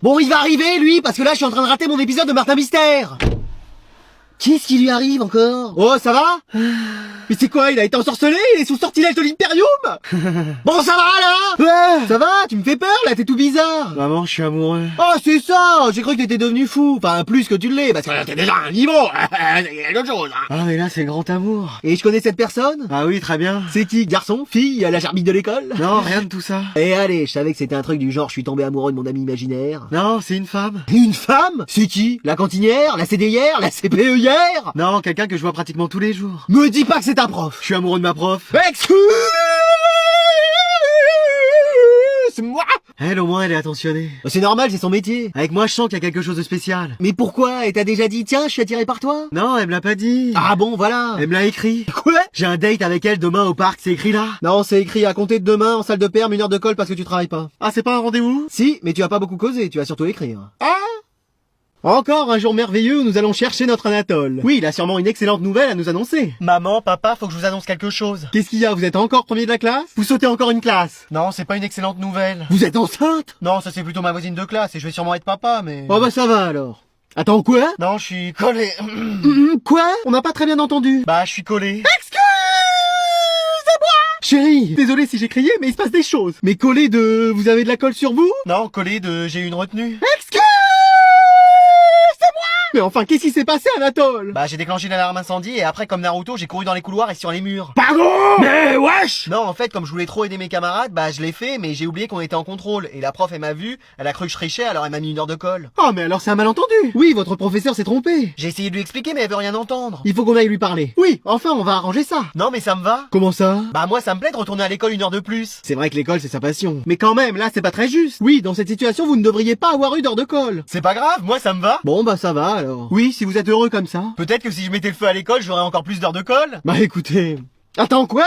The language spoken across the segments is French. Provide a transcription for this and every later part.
Bon, il va arriver, lui, parce que là, je suis en train de rater mon épisode de Martin Mystère. Qu'est-ce qui lui arrive encore? Oh, ça va? Mais c'est quoi, il a été ensorcelé? Il est sous sortilège de l'Imperium? Bon, ça va, là? Ouais. Ça va? Tu me fais peur, là, t'es tout bizarre. Maman, je suis amoureux. Oh, c'est ça. J'ai cru que t'étais devenu fou. Enfin, plus que tu l'es, parce que t'es déjà à un niveau. C'est quelque chose, hein. Ah, mais là, c'est grand amour. Et je connais cette personne? Ah oui, très bien. C'est qui? Garçon? Fille? À la gerbille de l'école? Non, rien de tout ça. Et allez, je savais que c'était un truc du genre, je suis tombé amoureux de mon ami imaginaire. Non, c'est une femme. Une femme? C'est qui? La cantinière? La CDière? La CPEière? Non, quelqu'un que je vois pratiquement tous les jours. Me dis pas que c'est ta prof. Je suis amoureux de ma prof. Excuse-moi. Elle, au moins, elle est attentionnée. C'est normal, c'est son métier. Avec moi, je sens qu'il y a quelque chose de spécial. Mais pourquoi? Et t'as déjà dit, tiens, je suis attiré par toi? Non, elle me l'a pas dit. Ah bon, voilà. Elle me l'a écrit. Quoi? J'ai un date avec elle demain au parc, c'est écrit là. Non, c'est écrit à compter de demain en salle de perme, 1 heure de colle parce que tu travailles pas. Ah, c'est pas un rendez-vous? Si, mais tu as pas beaucoup causé, tu vas surtout écrire. Ah! Encore un jour merveilleux où nous allons chercher notre Anatole. Oui, il a sûrement une excellente nouvelle à nous annoncer. Maman, papa, faut que je vous annonce quelque chose. Qu'est-ce qu'il y a? Vous êtes encore premier de la classe? Vous sautez encore une classe? Non, c'est pas une excellente nouvelle. Vous êtes enceinte? Non, ça c'est plutôt ma voisine de classe et je vais sûrement être papa, mais... Oh bah ça va alors. Attends, quoi? Non, je suis collé. Quoi? On n'a pas très bien entendu. Bah, je suis collé. Chérie, désolé si j'ai crié, mais il se passe des choses. Mais collé de... Vous avez de la colle sur vous? Non, collé de... J'ai eu une retenue. Mais enfin, qu'est-ce qui s'est passé, Anatole? Bah, j'ai déclenché l'alarme incendie et après, comme Naruto, j'ai couru dans les couloirs et sur les murs. Pardon? Mais wesh! Non, en fait, comme je voulais trop aider mes camarades, bah, je l'ai fait, mais j'ai oublié qu'on était en contrôle. Et la prof, elle m'a vu, elle a cru que je trichais, alors elle m'a mis 1 heure de colle. Oh, mais alors c'est un malentendu. Oui, votre professeur s'est trompé. J'ai essayé de lui expliquer, mais elle veut rien entendre. Il faut qu'on aille lui parler. Oui, enfin, on va arranger ça. Non, mais ça me va. Comment ça? Bah, moi, ça me plaît de retourner à l'école 1 heure de plus. C'est vrai que l'école, c'est sa passion. Mais quand même, là, c'est pas très juste. Oui, dans cette situation, vous ne devriez pas avoir eu d'heure de colle. C'est pas grave, moi, ça me va. Bon, bah ça va alors. Oui, si vous êtes heureux comme ça. Peut-être que si je mettais le feu à l'école, j'aurais encore plus d'heures de colle. Bah écoutez... Attends, quoi?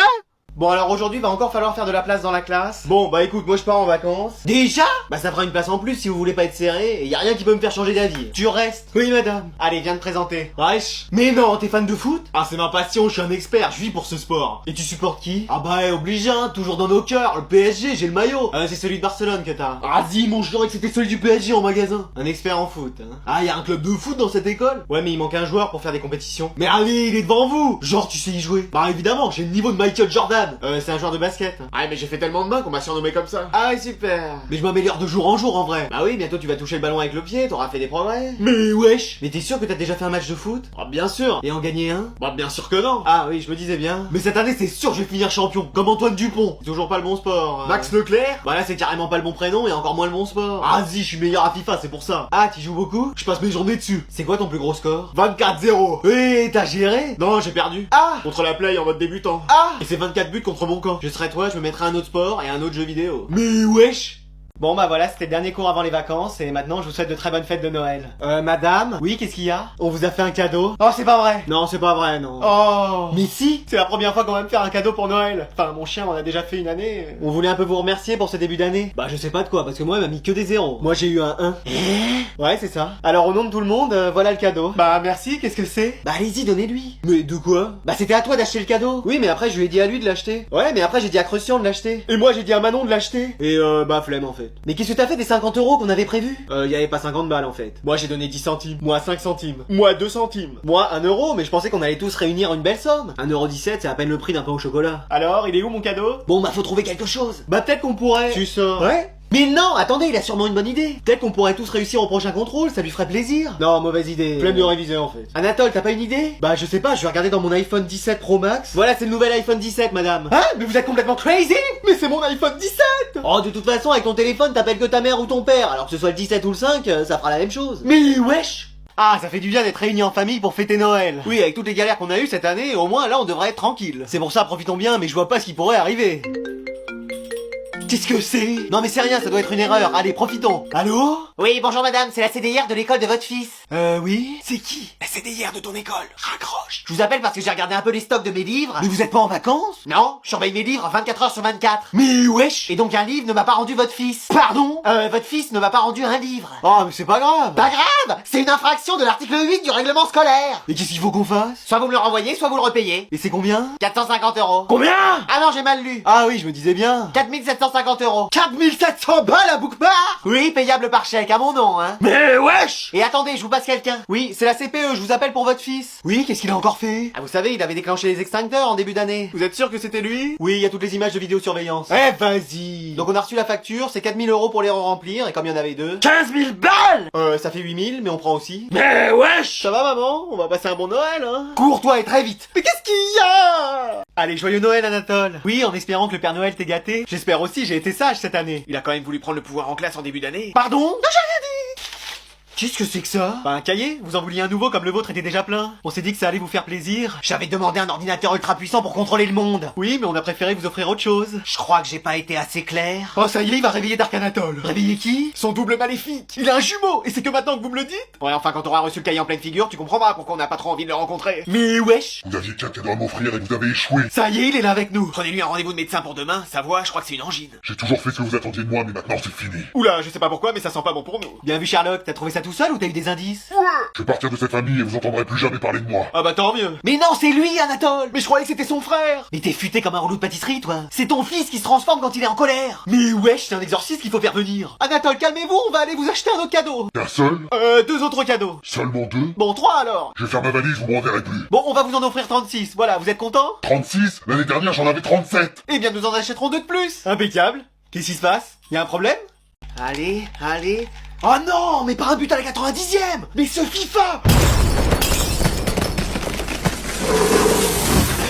Bon, alors aujourd'hui, va encore falloir faire de la place dans la classe. Bon, bah écoute, moi je pars en vacances. Déjà? Bah ça fera une place en plus si vous voulez pas être serré, et y a rien qui peut me faire changer d'avis. Tu restes? Oui madame. Allez, viens te présenter. Wesh. Mais non, t'es fan de foot? Ah c'est ma passion, je suis un expert, je vis pour ce sport. Et tu supportes qui? Ah bah obligé, hein, toujours dans nos cœurs, le PSG, j'ai le maillot. C'est celui de Barcelone que t'as. Ah dis, mon je dirais que c'était celui du PSG en magasin. Un expert en foot, hein. Ah, y a un club de foot dans cette école? Ouais mais il manque un joueur pour faire des compétitions. Mais allez, il est devant vous. Genre, tu sais y jouer? Bah évidemment, j'ai le niveau de Michael Jordan. C'est un joueur de basket. Ah mais j'ai fait tellement de mains qu'on m'a surnommé comme ça. Ah super. Mais je m'améliore de jour en jour en vrai. Bah oui, bientôt tu vas toucher le ballon avec le pied, t'auras fait des progrès. Mais wesh. Mais t'es sûr que t'as déjà fait un match de foot? Ah bien sûr. Et en gagné un? Bah bien sûr que non. Ah oui, je me disais bien. Mais cette année c'est sûr que je vais finir champion, comme Antoine Dupont. C'est toujours pas le bon sport. Max Leclerc. Bah là c'est carrément pas le bon prénom et encore moins le bon sport. Ah si, je suis meilleur à FIFA, c'est pour ça. Ah, tu joues beaucoup? Je passe mes journées dessus. C'est quoi ton plus gros score? 24-0. Oui, t'as géré? Non, j'ai perdu. Ah! Contre la play en mode débutant. Ah! Et c'est 24 buts contre mon camp. Je serais toi, je me mettrais un autre sport et un autre jeu vidéo. Mais wesh. Bon bah voilà, c'était le dernier cours avant les vacances et maintenant je vous souhaite de très bonnes fêtes de Noël. Madame? Oui, qu'est-ce qu'il y a? On vous a fait un cadeau? Oh, c'est pas vrai! Non, c'est pas vrai, non. Oh! Mais si. C'est la première fois qu'on va me faire un cadeau pour Noël. Enfin, mon chien en a déjà fait une année. On voulait un peu vous remercier pour ce début d'année. Bah je sais pas de quoi, parce que moi elle m'a mis que des zéros. Moi j'ai eu un 1. Ouais, c'est ça. Alors au nom de tout le monde, voilà le cadeau. Bah merci, qu'est-ce que c'est? Bah allez-y, donnez-lui. Mais de quoi? Bah c'était à toi d'acheter le cadeau. Oui, mais après je lui ai dit à lui de l'acheter. Ouais, mais après j'ai dit à Crecian de l'acheter. Et moi j'ai dit à Manon de l'acheter. Et bah flemme en fait. Mais qu'est-ce que t'as fait des 50 € qu'on avait prévus? Y avait pas 50 balles en fait. Moi j'ai donné 10 centimes. Moi 5 centimes. Moi 2 centimes. Moi 1 euro, mais je pensais qu'on allait tous réunir une belle somme. 1,17 €, c'est à peine le prix d'un pain au chocolat. Alors, il est où mon cadeau? Bon bah faut trouver quelque chose. Bah peut-être qu'on pourrait... Tu sors. Ouais. Mais non, attendez, il a sûrement une bonne idée. Peut-être qu'on pourrait tous réussir au prochain contrôle, ça lui ferait plaisir. Non, mauvaise idée. Flemme de réviser en fait. Anatole, t'as pas une idée? Bah je sais pas, je vais regarder dans mon iPhone 17 Pro Max. Voilà, c'est le nouvel iPhone 17, madame. Hein? Mais vous êtes complètement crazy? Mais c'est mon iPhone 17! Oh, de toute façon, avec ton téléphone, t'appelles que ta mère ou ton père, alors que ce soit le 17 ou le 5, ça fera la même chose. Mais wesh! Ah, ça fait du bien d'être réunis en famille pour fêter Noël. Oui, avec toutes les galères qu'on a eues cette année, au moins là on devrait être tranquille. C'est pour ça, profitons bien, mais je vois pas ce qui pourrait arriver. Qu'est-ce que c'est? Non mais c'est rien, ça doit être une erreur. Allez, profitons. Allô? Oui, bonjour madame, c'est la CDIR de l'école de votre fils. Oui? C'est qui? La CDIR de ton école. Raccroche. Je vous appelle parce que j'ai regardé un peu les stocks de mes livres. Mais vous êtes pas en vacances? Non, je surveille mes livres 24 heures sur 24. Mais wesh! Et donc un livre ne m'a pas rendu votre fils. Pardon? Votre fils ne m'a pas rendu un livre. Oh, mais c'est pas grave. Pas grave! C'est une infraction de l'article 8 du règlement scolaire. Et qu'est-ce qu'il faut qu'on fasse? Soit vous me le renvoyez, soit vous le repayez. Et c'est combien? 450 €. Combien? Ah non, j'ai mal lu. Ah oui, je me disais bien. 4750 750 €. 4700 balles à Bookmar. Oui, payable par chèque, à mon nom, hein. Mais wesh. Et attendez, je vous passe quelqu'un. Oui, c'est la CPE, je vous appelle pour votre fils. Oui, qu'est-ce qu'il a encore fait? Ah, vous savez, il avait déclenché les extincteurs en début d'année. Vous êtes sûr que c'était lui? Oui, il y a toutes les images de vidéosurveillance. Eh, vas-y. Donc on a reçu la facture, c'est 4000 € pour les remplir, et comme il y en avait deux... 15 000 balles. Ça fait 8000, mais on prend aussi. Mais wesh. Ça va maman? On va passer un bon Noël, hein? Cours-toi et très vite. Mais qu'est-ce qu'il y a? Allez, joyeux Noël Anatole. Oui, en espérant que le Père Noël t'ait gâté. J'espère aussi, j'ai été sage cette année. Il a quand même voulu prendre le pouvoir en classe en début d'année. Pardon? Non, j'ai rien dit. Qu'est-ce que c'est que ça? Bah un cahier, vous en vouliez un nouveau comme le vôtre était déjà plein. On s'est dit que ça allait vous faire plaisir. J'avais demandé un ordinateur ultra puissant pour contrôler le monde. Oui, mais on a préféré vous offrir autre chose. Je crois que j'ai pas été assez clair. Oh ça y est, il va réveiller Dark Anatole. Réveiller qui? Son double maléfique. Il a un jumeau, et c'est que maintenant que vous me le dites? Ouais, enfin quand t'auras reçu le cahier en pleine figure, tu comprendras pourquoi on n'a pas trop envie de le rencontrer. Mais wesh. Vous aviez 4 cadeaux à m'offrir et vous avez échoué. Ça y est, il est là avec nous. Prenez-lui un rendez-vous de médecin pour demain, sa voix, je crois que c'est une angine. J'ai toujours fait ce que vous attendiez de moi, mais maintenant c'est fini. Oula, je sais pas pourquoi, mais ça sent pas bon pour nous. Bien vu Sherlock, t'as trouvé ça tout seul ou t'as eu des indices? Je vais partir de cette famille et vous entendrez plus jamais parler de moi. Ah bah tant mieux. Mais non, c'est lui, Anatole. Mais je croyais que c'était son frère. Mais t'es futé comme un rouleau de pâtisserie, toi. C'est ton fils qui se transforme quand il est en colère. Mais wesh, c'est un exorciste qu'il faut faire venir. Anatole, calmez-vous, on va aller vous acheter un autre cadeau. Un seul? Deux autres cadeaux. Seulement 2? Bon, 3 alors. Je vais faire ma valise, vous me reverrez plus. Bon, on va vous en offrir 36. Voilà, vous êtes content? 36? L'année dernière j'en avais 37. Eh bien, nous en achèterons 2 de plus. Impeccable. Qu'est-ce qui se passe? Y a un problème? Allez, allez. Oh non, mais pas un but à la 90e. Mais ce FIFA.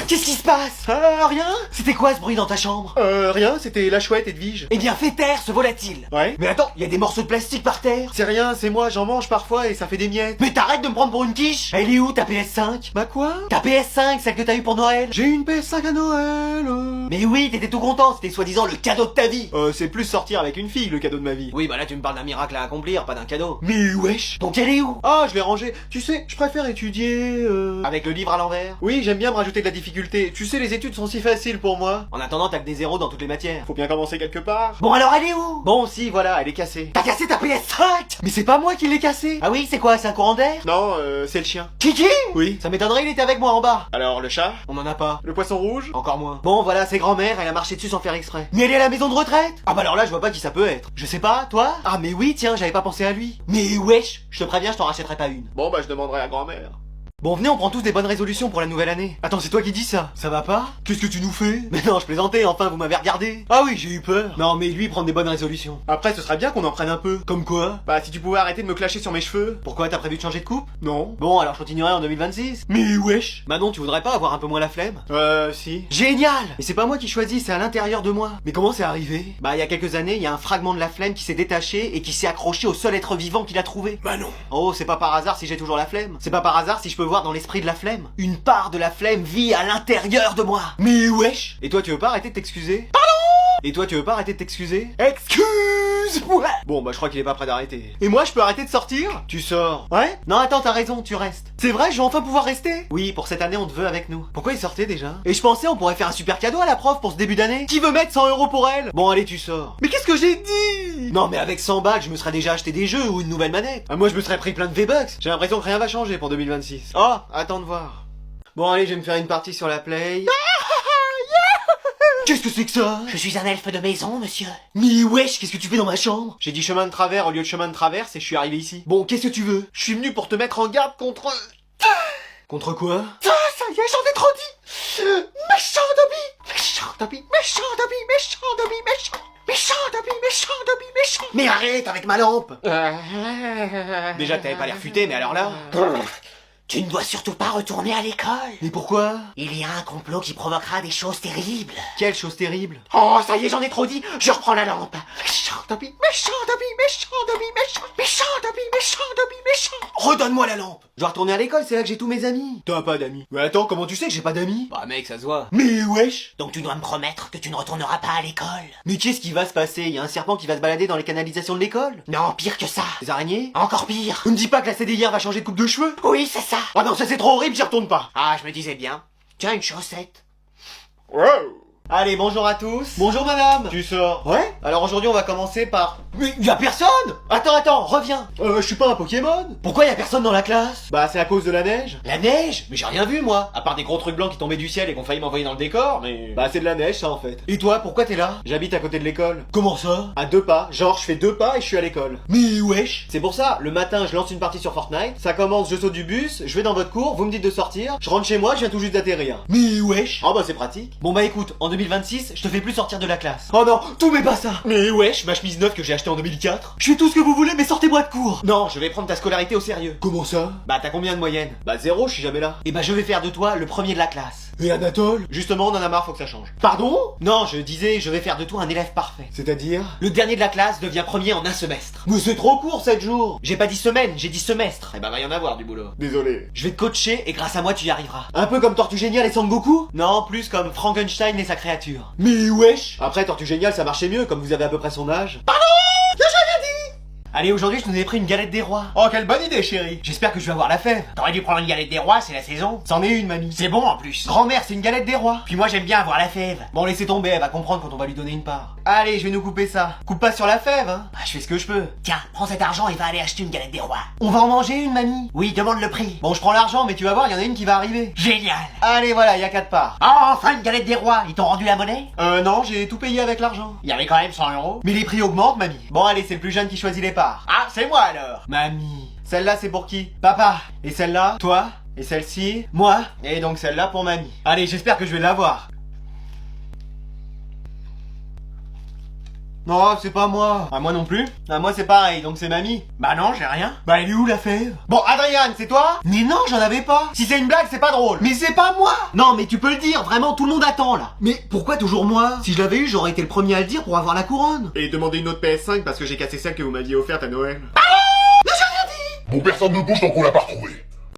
Qu'est-ce qui se passe? Rien? C'était quoi ce bruit dans ta chambre? Rien, c'était la chouette Edwige. Eh bien, fais taire ce volatile. Ouais. Mais attends, il y a des morceaux de plastique par terre. C'est rien, c'est moi, j'en mange parfois et ça fait des miettes. Mais t'arrêtes de me prendre pour une quiche. Elle est où ta PS5? Bah quoi? Ta PS5, celle que t'as eu pour Noël. J'ai eu une PS5 à Noël. Mais oui, t'étais tout content, c'était soi-disant le cadeau de ta vie. C'est plus sortir avec une fille le cadeau de ma vie. Oui, bah là tu me parles d'un miracle à accomplir, pas d'un cadeau. Mais wesh. Donc elle est où? Ah, je l'ai rangée. Tu sais, je préfère étudier avec le livre à l'envers. Oui, j'aime bien me rajouter de la difficulté. Tu sais, les études sont si faciles pour moi. En attendant, t'as que des zéros dans toutes les matières. Faut bien commencer quelque part. Bon alors, elle est où? Bon, si, voilà, elle est cassée. T'as cassé ta PS5? Mais c'est pas moi qui l'ai cassée. Ah oui, c'est quoi? C'est un courant d'air? Non, c'est le chien. Kiki? Oui. Ça m'étonnerait, il était avec moi en bas. Alors, le chat? On en a pas. Le poisson rouge? Encore moins. Bon, voilà, c'est grand-mère, elle a marché dessus sans faire exprès. Mais elle est à la maison de retraite? Ah bah alors là, je vois pas qui ça peut être. Je sais pas, toi? Ah mais oui, tiens, j'avais pas pensé à lui. Mais wesh, je te préviens, je t'en rachèterai pas une. Bon bah je demanderai à grand-mère. Bon, venez, on prend tous des bonnes résolutions pour la nouvelle année. Attends, c'est toi qui dis ça? Ça va pas? Qu'est-ce que tu nous fais? Mais non, je plaisantais, enfin, vous m'avez regardé. Ah oui, j'ai eu peur. Non, mais lui, prendre des bonnes résolutions. Après, ce serait bien qu'on en prenne un peu. Comme quoi? Bah, si tu pouvais arrêter de me clasher sur mes cheveux. Pourquoi, t'as prévu de changer de coupe? Non. Bon, alors je continuerai en 2026. Mais wesh. Manon, tu voudrais pas avoir un peu moins la flemme? Si. Génial! Mais c'est pas moi qui choisis, c'est à l'intérieur de moi. Mais comment c'est arrivé? Bah, il y a quelques années, il y a un fragment de la flemme qui s'est détaché et qui s'est accroché au seul être vivant qui l'a trouvé. Bah non. Oh, c'est pas par hasard si j'ai toujours la flemme. C'est pas par hasard si je peux voir dans l'esprit de la flemme. Une part de la flemme vit à l'intérieur de moi. Mais wesh. Et toi tu veux pas arrêter de t'excuser? Pardon? Et toi tu veux pas arrêter de t'excuser? Excuse-moi. Bon bah je crois qu'il est pas prêt d'arrêter. Et moi je peux arrêter de sortir? Tu sors. Ouais? Non attends, t'as raison, tu restes. C'est vrai, je vais enfin pouvoir rester? Oui, pour cette année on te veut avec nous. Pourquoi il sortait déjà? Et je pensais on pourrait faire un super cadeau à la prof pour ce début d'année. Qui veut mettre 100 € pour elle? Bon allez, tu sors. Mais qu'est-ce que j'ai dit? Non mais avec 100 balles je me serais déjà acheté des jeux ou une nouvelle manette. Ah, moi je me serais pris plein de V-Bucks. J'ai l'impression que rien va changer pour 2026. Oh, attends de voir. Bon allez, je vais me faire une partie sur la play. Qu'est-ce que c'est que ça? Je suis un elfe de maison, monsieur. Mais wesh, qu'est-ce que tu fais dans ma chambre? J'ai dit chemin de travers au lieu de chemin de traverse et je suis arrivé ici. Bon, qu'est-ce que tu veux? Je suis venu pour te mettre en garde contre... Contre quoi? Ah, ça y est, j'en ai trop dit. Méchant Dobby. Méchant Dobby, méchant Dobby, méchant Dobby, méchant. Méchant Dobby, méchant Dobby, méchant. Mais arrête avec ma lampe. Déjà, t'avais pas l'air futé, mais alors là... Tu ne dois surtout pas retourner à l'école. Mais pourquoi? Il y a un complot qui provoquera des choses terribles. Quelle chose terrible? Oh, ça y est, j'en ai trop dit. Je reprends la lampe. Méchant Dobby, méchant Dobby, méchant Dobby, méchant. Méchant Dobby, méchant Dobby, méchant. Redonne-moi la lampe. Je dois retourner à l'école, c'est là que j'ai tous mes amis. T'as pas d'amis? Mais attends, comment tu sais que j'ai pas d'amis? Bah mec, ça se voit. Mais wesh. Donc tu dois me promettre que tu ne retourneras pas à l'école. Mais qu'est-ce qui va se passer? Y a un serpent qui va se balader dans les canalisations de l'école? Non, pire que ça. Des araignées? Encore pire. Ne me dis pas que la CDIR va changer de coupe de cheveux? Oui, c'est ça. Ah non, ça c'est trop horrible, j'y retourne pas. Ah, je me disais bien. Tiens, une chaussette. Wow. Allez, bonjour à tous. Bonjour madame. Tu sors. Ouais. Alors aujourd'hui on va commencer par... Mais y a personne. Attends, reviens. Je suis pas un Pokémon. Pourquoi y a personne dans la classe? Bah c'est à cause de la neige. La neige? Mais j'ai rien vu moi. À part des gros trucs blancs qui tombaient du ciel et qu'on failli m'envoyer dans le décor, mais... Bah c'est de la neige ça en fait. Et toi, pourquoi t'es là? J'habite à côté de l'école. Comment ça? À 2 pas. Genre je fais 2 pas et je suis à l'école. Mais wesh. C'est pour ça, le matin je lance une partie sur Fortnite, ça commence, je saute du bus, je vais dans votre cours, vous me dites de sortir, je rentre chez moi, je viens tout juste d'atterrir. Mais wesh. Ah bah c'est pratique. Bon bah écoute, en 2026, je te fais plus sortir de la classe. Oh non, tout mais pas ça. Mais wesh, ma chemise neuve que j'ai achetée en 2004. Je fais tout ce que vous voulez mais sortez-moi de cours. Non, je vais prendre ta scolarité au sérieux. Comment ça? Bah t'as combien de moyenne? Bah 0, je suis jamais là. Et bah je vais faire de toi le premier de la classe. Et Anatole? Justement, on en a marre, faut que ça change. Pardon? Non, je disais, je vais faire de toi un élève parfait. C'est-à-dire? Le dernier de la classe devient premier en un semestre. Mais c'est trop court 7 jours. J'ai pas dit semaine, j'ai dit semestre. Eh bah va y en avoir du boulot. Désolé. Je vais te coacher et grâce à moi tu y arriveras. Un peu comme Tortue Géniale et Sangoku? Non, plus comme Frankenstein et sa créature. Mais wesh. Après Tortue Géniale ça marchait mieux comme vous avez à peu près son âge. Pardon? Que j'ai rien dit. Allez, aujourd'hui je nous ai pris une galette des rois. Oh quelle bonne idée chérie. J'espère que je vais avoir la fève. T'aurais dû prendre une galette des rois, c'est la saison. C'en est une mamie. C'est bon en plus. Grand-mère, c'est une galette des rois. Puis moi j'aime bien avoir la fève. Bon laissez tomber, elle va comprendre quand on va lui donner une part. Allez, je vais nous couper ça. Coupe pas sur la fève, hein. Ah, je fais ce que je peux. Tiens, prends cet argent et va aller acheter une galette des rois. On va en manger une, mamie. Oui, demande le prix. Bon, je prends l'argent, mais tu vas voir, il y en a une qui va arriver. Génial. Allez, voilà, il y a 4 parts. Ah, enfin une galette des rois. Ils t'ont rendu la monnaie? Non, j'ai tout payé avec l'argent. Il y avait quand même 100 euros. Mais les prix augmentent, mamie. Bon, allez, c'est le plus jeune qui choisit les parts. Ah, c'est moi alors. Mamie. Celle-là, c'est pour qui? Papa. Et celle-là? Toi. Et celle-ci? Moi. Et donc celle-là pour mamie. Allez, j'espère que je vais l'avoir. Non, c'est pas moi. Ah, moi non plus. Ah, moi c'est pareil, donc c'est mamie. Bah non, j'ai rien. Bah, elle est où la fève? Bon, Adrien, c'est toi? Mais non, j'en avais pas. Si c'est une blague, c'est pas drôle. Mais c'est pas moi. Non, mais tu peux le dire, vraiment, tout le monde attend là. Mais pourquoi toujours moi? Si je l'avais eu, j'aurais été le premier à le dire pour avoir la couronne. Et demander une autre PS5 parce que j'ai cassé celle que vous m'aviez offerte à Noël. Bon, personne ne bouge tant qu'on l'a pas retrouvé.